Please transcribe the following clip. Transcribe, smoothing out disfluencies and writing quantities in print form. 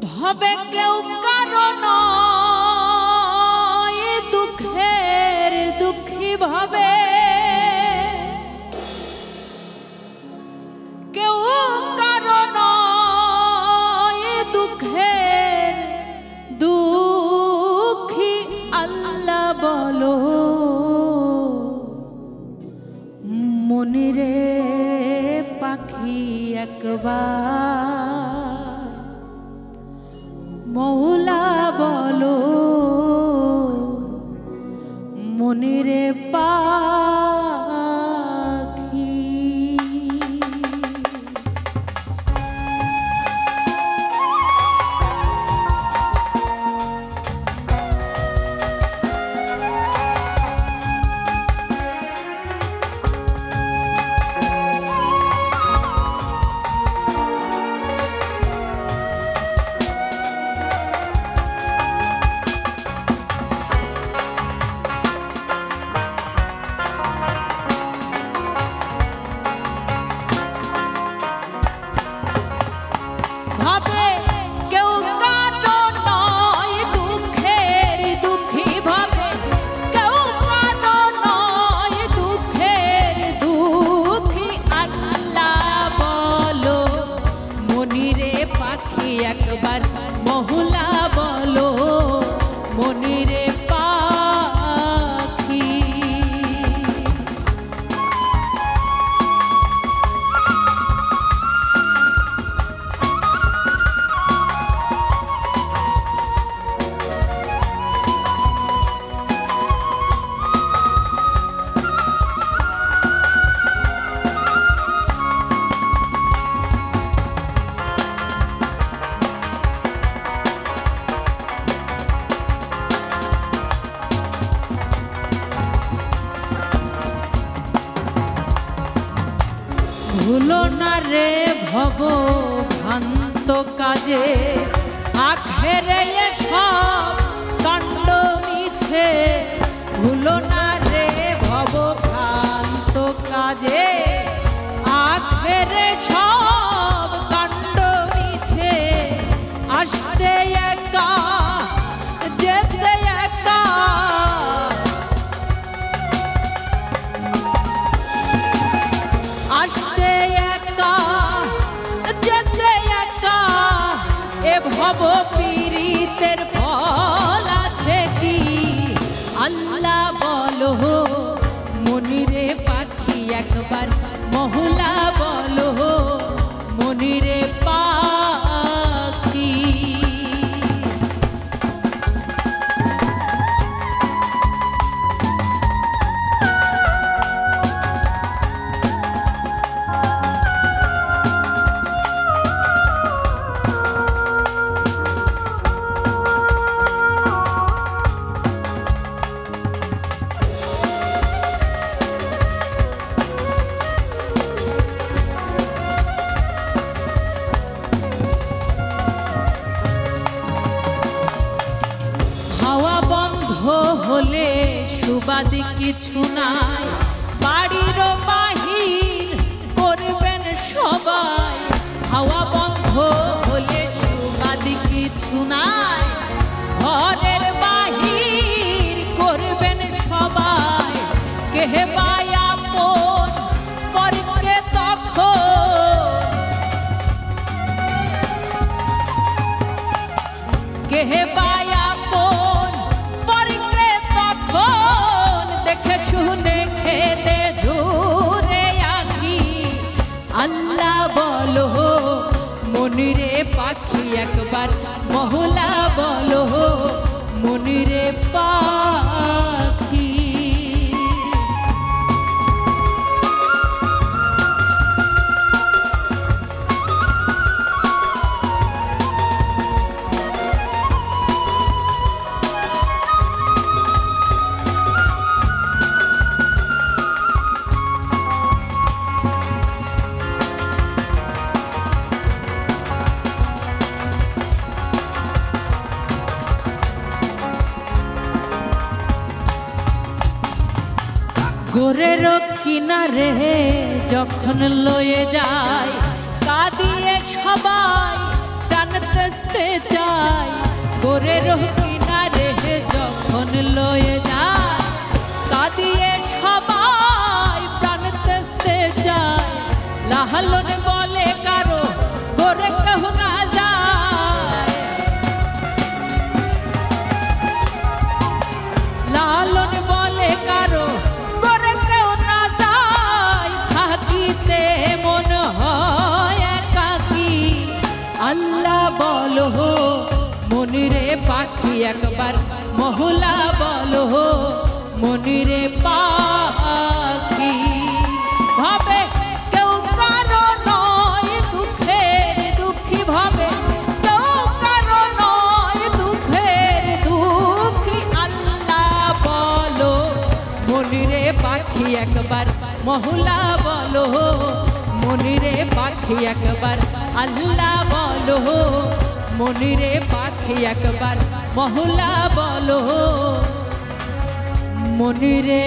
ভাবে কেউ কারণ দুঃখের দুঃখী ভাবে, কেউ কারণ দুঃখের দুঃখী। আল্লাহ বলো মনিরে পাখি একবার, মৌলা বলো মনিরে পাখি। একবার মহুলা বলো মনিরে পাখি। ভুলো না রে ভব ভ্রান্ত কাজে, আখেরে সব কাণ্ড মিছে। ভুলো না রে ভব ভ্রান্ত কাজে, আখেরে সব কাণ্ড মিছে। আসতে একা যেতে একা, আসতে একা যেতে একা। এ ভব পীড়িতের ফল আছে কি? আল্লাহ বলো মনিরে পাখি একবার মহুলা বলো মনিরে পাখি। হলে সুবাদি কিছু নাই, বাড়ির বাহির করবেন সবাই। হাওয়া বন্ধ হলে সুবাদি কিছু নাই, ঘরের বাহির করবেন সবাই। কেহে বাই আপন পরকে তখন, কেহে বাই আপন পরকে তখন। দেখে শুনে খেতে ঝুরে আঁখি। আল্লাহ বলো মনিরে পাখি একবার মহুলা বলো মনিরে পাখি। গোরের কিনারে যখন লয়ে যায়, কাঁদিয়ে সবাই টানতে বলো মনিরে পাখি একবার মহুলা বলো মনিরে পাখি ভাবে কেউ কারো নয় দুঃখের দুঃখী ভাবে কেউ কারো নয় দুঃখের দুঃখী আল্লাহ বলো মনিরে পাখি একবার মহুলা বলো মনিরে পাখি একবার আল্লাহ বলো মনিরে পাখি একবার মহুলা বলো মনিরে